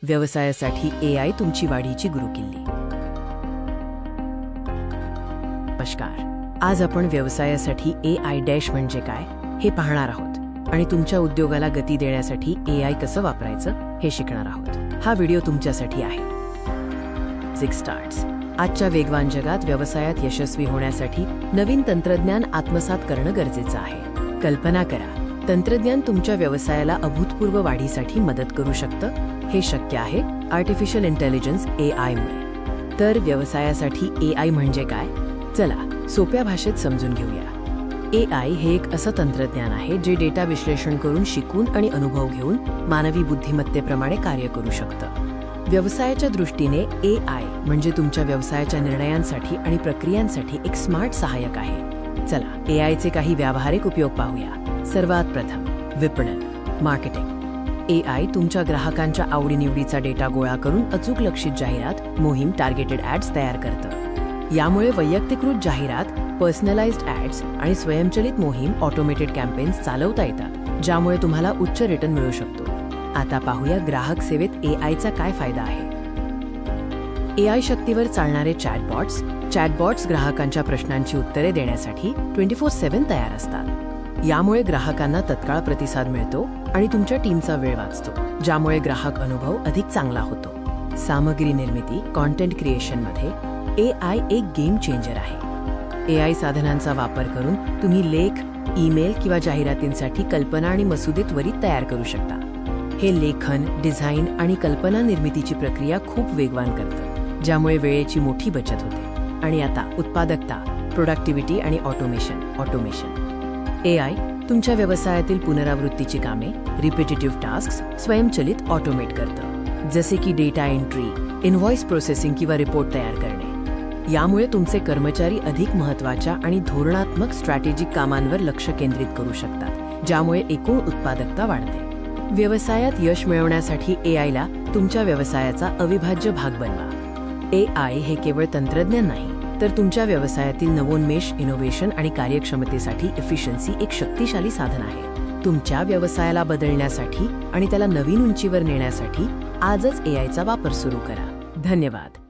व्यवसायासाठी AI तुमची वाढीची गुरुकिल्ली. नमस्कार. आज आपण व्यवसायासाठी AI डॅश म्हणजे काय हे पाहणार आहोत आणि तुमच्या उद्योगाला गती देण्यासाठी AI कसं वापरायचं हे शिकणार आहोत. हा व्हिडिओ तुमच्यासाठी आहे. 6 स्टार्ट्स. आजच्या वेगवान जगात व्यवसायात यशस्वी होण्यासाठी नवीन तंत्रज्ञान आत्मसात करणं गरजेचं आहे. कल्पना करा, तंत्रज्ञान तुमच्या व्यवसायाला अभूतपूर्व वाढीसाठी मदत करू शकतं. हे शक्य आहे आर्टिफिशियल इंटेलिजन्स AI मुळे. तर व्यवसायासाठी AI म्हणजे काय? चला सोप्या भाषेत समजून घेऊया. AI हे एक असं तंत्रज्ञान आहे जे डेटा विश्लेषण करून शिकून आणि अनुभव घेऊन मानवी बुद्धिमत्तेप्रमाणे कार्य करू शकतं. व्यवसायाच्या दृष्टीने AI म्हणजे तुमच्या व्यवसायाच्या निर्णयांसाठी आणि प्रक्रियांसाठी एक स्मार्ट सहाय्यक आहे. चला AIचे काही व्यावहारिक उपयोग पाहूया. सर्वात प्रथम विपणन, मार्केटिंग. AI तुमच्या ग्राहकांच्या आवडीनिवडीचा डेटा गोळा करून अचूक लक्षित जाहिरात मोहीम टार्गेटेड ॲड्स तयार करतं. यामुळे वैयक्तिकृत जाहिरात, पर्सनलाइज्ड ॲड्स आणि स्वयंचलित मोहीम ऑटोमेटेड कॅम्पेन्स चालवता येतात, ज्यामुळे तुम्हाला उच्च रिटर्न मिळू शकतो. आता पाहूया ग्राहक सेवेत AIचा काय फायदा आहे. AI शक्तीवर चालणारे चॅटबॉट्स ग्राहकांच्या प्रश्नांची उत्तरे देण्यासाठी 24/7 तयार असतात. यामुळे ग्राहकांना तत्काळ प्रतिसाद मिळतो आणि तुमच्या टीमचा वेळ वाचतो, ज्यामुळे ग्राहक अनुभव अधिक चांगला होतो. सामग्री निर्मिती, कॉन्टेंट क्रिएशनमध्ये AI एक गेम चेंजर आहे. AI साधनांचा वापर करून तुम्ही लेख, ईमेल किंवा जाहिरातींसाठी कल्पना आणि मसुदे त्वरित तयार करू शकता. हे लेखन, डिझाईन आणि कल्पना निर्मितीची प्रक्रिया खूप वेगवान करतं, ज्यामुळे वेळेची मोठी बचत होते. आणि आता उत्पादकता, प्रोडक्टिव्हिटी आणि ऑटोमेशन. AI तुमच्या व्यवसायातील पुनरावृत्तीची कामे, रिपिटेटिव्ह टास्क्स स्वयंचलित ऑटोमेट करतं, जसे की डेटा एंट्री, इनव्हॉइस प्रोसेसिंग किंवा रिपोर्ट तयार करणे. यामुळे तुमचे कर्मचारी अधिक महत्त्वाच्या आणि धोरणात्मक स्ट्रॅटेजिक कामांवर लक्ष केंद्रित करू शकतात, ज्यामुळे एकूण उत्पादकता वाढते. व्यवसायात यश मिळवण्यासाठी AIला तुमच्या व्यवसायाचा अविभाज्य भाग बनवा. AI हे केवळ तंत्रज्ञान नाही, तर तुमच्या व्यवसायातील नवोन्मेष, इनोव्हेशन आणि कार्यक्षमतेसाठी एफिशियन्सी एक शक्तिशाली साधन आहे. तुमच्या व्यवसायाला बदलण्यासाठी आणि त्याला नवीन उंचीवर नेण्यासाठी आजच AIचा वापर सुरू करा. धन्यवाद.